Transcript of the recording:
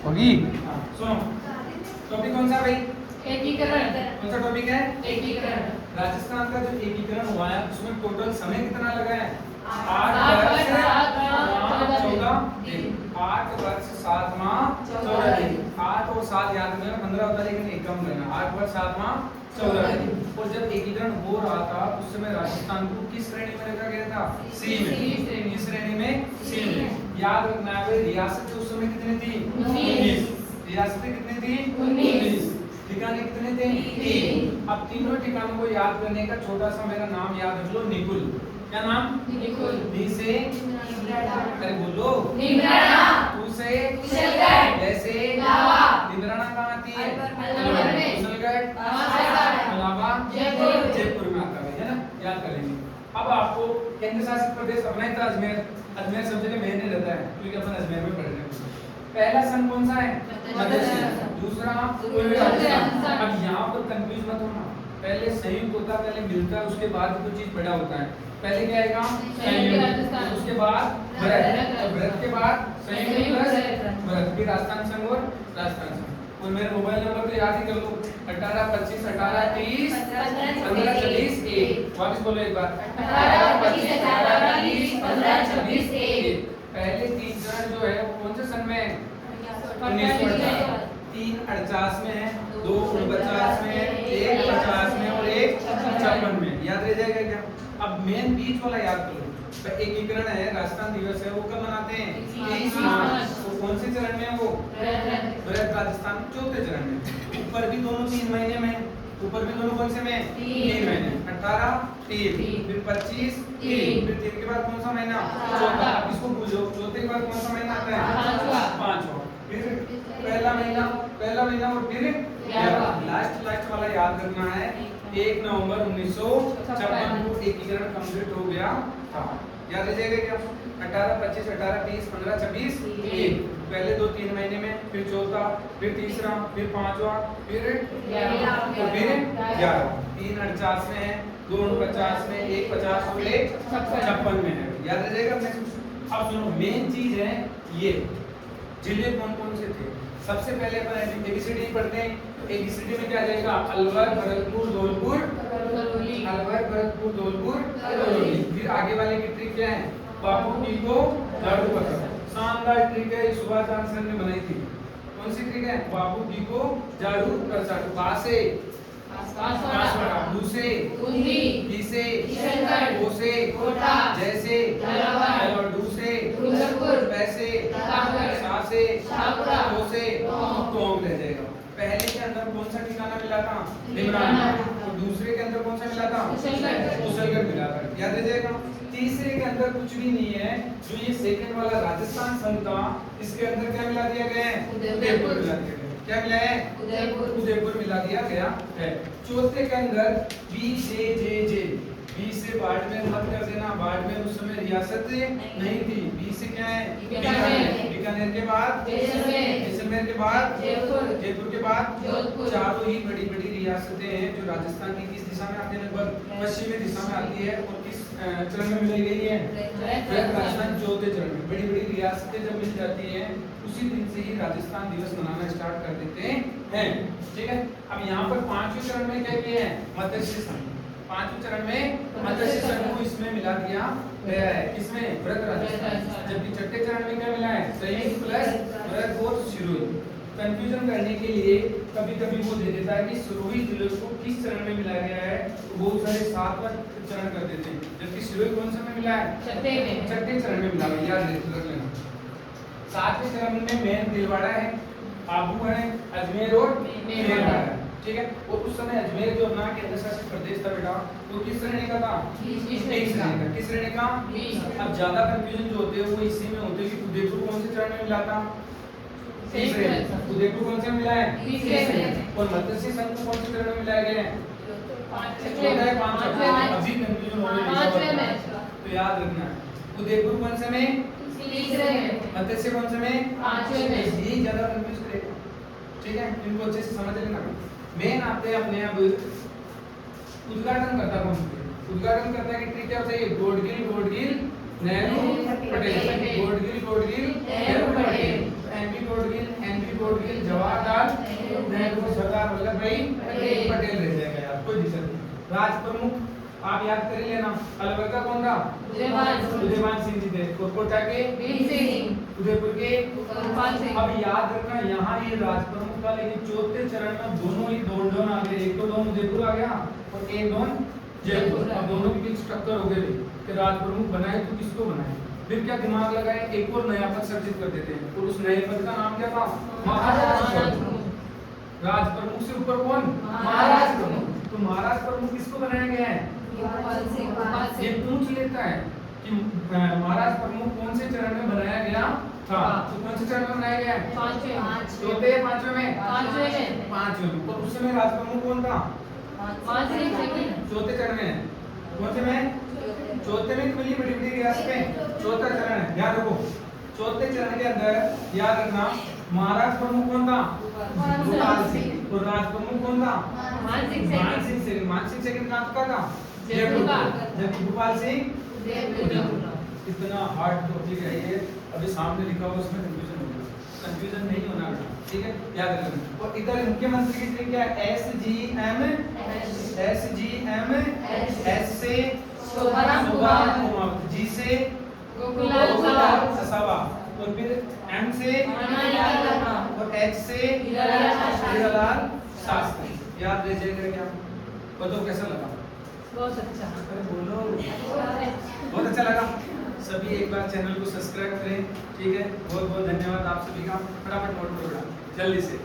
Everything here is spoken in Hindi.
होगी। सुनो, टॉपिक कौन सा भाई? एकीकरण। कौन सा टॉपिक है? एकीकरण। राजस्थान का जो एकीकरण हुआ है उसमें टोटल समय कितना लगा है? 8 वर्ष 7 माह 14 दिन। 8 वर्ष 7 माह 14 दिन। 8 और 7 याद रखना, 15 होता है लेकिन एक कम करना। 8 वर्ष 7 माह 14 दिन। और जब एकीकरण हो रहा था उस समय राजस्थान को किस श्रेणी में रखा गया था? सी में। किस श्रेणी में? सी में। याद रखना है, रियासतें उस समय कितनी थी? 19। रियासतें कितनी थी? 19। ठिकाने कितने थे? 3। अब तीनों ठिकानों को याद करने का छोटा सा मेरा नाम याद रख लो, निकुल। क्या नाम? निकुल। नी से अरे बोलो। निमराना। तू से कुशलगढ़। जैसे लावा। निमराना कहाँ आती है? अलवर में। कुशलगढ़ अलावा जयपुर में आता है ना, याद कर लेंगे। अब आपको केंद्र शासित प्रदेश अपना ही था अजमेर। अजमेर सब जगह मेन नहीं रहता है क्योंकि अपन अजमेर में पढ़ रहे हैं। पहला सन कौन सा है? मध्यस्थल। दूसरा पूर्वी राजस्थान। अब यहाँ पर कंफ्यूज मत होना, पहले संयुक्त होता है, पहले मिलता है, उसके बाद कुछ चीज बड़ा होता है। पहले क्या आएगा? संयुक्त, उसके बाद बृहत, और बृहत के बाद संयुक्त प्लस बृहत, फिर राजस्थान संघ और राजस्थान संघ। और मेरा मोबाइल नंबर तो याद ही कर लो, 18 25 18 30 15 40 1। वापस बोलो एक बार, 18 25 18 30 15 26 1। पहले 3 चरण जो है वो कौन से सन में है? 1948। 3 48 में है, 2 49 में है, 1 50 में और 1 56 में। याद रह जाएगा क्या? अब मेन बीच वाला याद कर लो। एकीकरण है, राजस्थान दिवस है, वो कब मनाते हैं? 23 मार्च। वो कौन से चरण में है वो? बृहत राजस्थान चौथे चरण में। ऊपर भी दोनों 3 महीने में, ऊपर भी दोनों कौन से में? 3 महीने। 18 3, फिर 25 3, फिर 3 के बाद कौन सा महीना? चौथा। अब इसको भूलो, चौथे के बाद कौन सा महीना आता है? पांचवा। फिर पहला महीना और फिर लास्ट वाला याद रखना है। 1 नवंबर 1956 को एकीकरण कंप्लीट हो गया था। याद रह जाएगा क्या? 18 25 18 30 15 26 1। पहले 2-3 महीने में, फिर चौथा, फिर तीसरा, फिर पांचवा, फिर 11, फिर 11। 3 48 में है, 2 49 में, 1 50 और 1 56 में है। याद रह जाएगा अपने? अब सुनो, मेन चीज है ये जिले कौन कौन से थे। सबसे पहले अपन एबीसीडी पढ़ते हैं, तो एबीसीडी में क्या आ जाएगा? अलवर भरतपुर धौलपुर अलवर भरतपुर धौलपुर करौली। फिर आगे वाले की ट्रिक क्या है? बापू की को झाड़ू पकड़। शानदार ट्रिक है, सुभाष चंद्र सर ने बनाई थी। कौन सी ट्रिक है? बापू की को झाड़ू कर। बा से बांसवाड़ा, दू से कुंडी, दी से किशनगढ़, ओ से कोटा, जैसे झालावाड़, और डू से डूंगरपुर, पैसे, प्रतापगढ़, सा से शाहपुरा, तो से टोंक रह जाएगा। पहले के अंदर कौन सा ठिकाना मिला था? निमराना। और दूसरे के अंदर कौन सा मिला था? कुशलगढ़ मिला था। याद रह जाएगा। तीसरे के अंदर कुछ भी नहीं है, जो ये सेकंड वाला राजस्थान संघ था, इसके अंदर क्या मिला दिया गया है? उदयपुर मिला दिया गया। क्या मिला है? उदयपुर मिला दिया गया है। चौथे के अंदर बी जे जे जे, बी से बाड़मेर मत कर देना, बाड़मेर उस समय रियासत नहीं थी। बी से क्या है? बीकानेर के बाद जैसलमेर के बाद जयपुर के बाद चारों ही बड़ी बड़ी रियासतें हैं जो राजस्थान की किस दिशा में आती है? लगभग पश्चिमी दिशा में आती है। और किस चरण में मिलाई गई है? राजस्थान चौथे चरण में। बड़ी बड़ी रियासतें जब मिल जाती हैं उसी दिन से ही राजस्थान दिवस मनाना स्टार्ट कर देते हैं। ठीक है। अब यहाँ पर 5वें चरण में क्या किया है? मत्स्य संघ। 5वें चरण में मत्स्य संघ को इसमें मिला दिया गया है। किसमें? बृहत राजस्थान। जबकि छठे चरण में क्या मिला है? संयुक्त प्लस बृहत और सिरोही। कंफ्यूजन करने के लिए कभी कभी वो दे देता है कि सिरोही जिले को किस चरण में मिलाया गया है, तो बहुत सारे 7वां चरण कर देते हैं, जबकि सिरोही कौन सा में मिला है? छठे चरण में मिला है। याद रख लेना। 7वें चरण में मेन भीलवाड़ा है, आबू है, अजमेर और मेरवाड़ा है। ठीक है। और उस समय अजमेर जो अपना केंद्र शासित प्रदेश था बेटा, वो किस श्रेणी का था? एक श्रेणी का। किस श्रेणी का? अब ज्यादा कंफ्यूजन जो होते हैं वो इसी में होते हैं कि उदयपुर कौन से चरण में मिला था? तीसरे। उदयपुर कौन से मिला है? तीसरे। और मत्स्य संघ को कौन से चरण में मिलाया गया है? अभी कंफ्यूजन होने में, तो याद रखना है उदयपुर कौन से में? मत्स्य कौन से में? 5वें में। यही ज्यादा कंफ्यूज करेगा। ठीक है, इनको अच्छे से समझ लेना। मेन आते हैं अपने अब उद्घाटन करता कौन? उद्घाटन करता की ट्रिक क्या होता है? गोडगिल नेहरू पटेल। गोडगिल नेहरू पटेल। एमपी गोडगिल छोड़ के जवाहरलाल नेहरू, सरदार वल्लभ भाई पटेल रह जाएगा यार, कोई दिक्कत नहीं। राज प्रमुख आप याद कर ही लेना, अलवर का कौन था? उदयमान सिंह जी थे। कोटा के उदयपुर के। अब याद रखना यहाँ ये राज प्रमुख था, लेकिन चौथे चरण में दोनों ही डोन आ गए, एक तो डोन उदयपुर आ गया और एक डोन जयपुर। अब दोनों के बीच टक्कर हो गई कि राज प्रमुख बनाए तो किसको बनाए। फिर क्या दिमाग लगाए, एक और नया पद सर्जित कर देते हैं, और उस नए पद का नाम क्या था? महाराज प्रमुख। राज प्रमुख से ऊपर कौन? महाराज प्रमुख। तो महाराज प्रमुख किसको बनाया गया है? ये पूछ लेता है कि महाराज प्रमुख कौन से चरण में बनाया गया था, तो कौन से चरण में बनाया गया है? चौथे या पांचवें में? पांचवें में। तो उस समय राज प्रमुख कौन था? चौथे चरण में। कौन से में? चौथे में तो मिली बड़ी बड़ी रियासत में चौथा चरण है, याद रखो। चौथे चरण के अंदर याद रखना महाराज प्रमुख कौन था? भोपाल सिंह। और राज प्रमुख कौन था? मानसिंह सेकंड। मानसिंह सेकंड कहाँ का था? जयपुर का। जबकि भोपाल सिंह उदयपुर। इतना हार्ड टॉपिक है ये, अभी सामने लिखा हुआ उसमें कंफ्यूजन नहीं होना बेटा, ठीक है, याद रखना। और इधर मुख्यमंत्री की स्त्री क्या है? SGM, S से शोभा कुमावत, G से गोकुलाल ससावा, और फिर M से और H से हीरालाल शास्त्री। याद रह जाएगा क्या? बताओ कैसा लगा? बहुत अच्छा। अरे बोलो। बहुत अच्छा लगा। सभी एक बार चैनल को सब्सक्राइब करें, ठीक है। बहुत बहुत धन्यवाद आप सभी का। फटाफट नोट करो जल्दी से।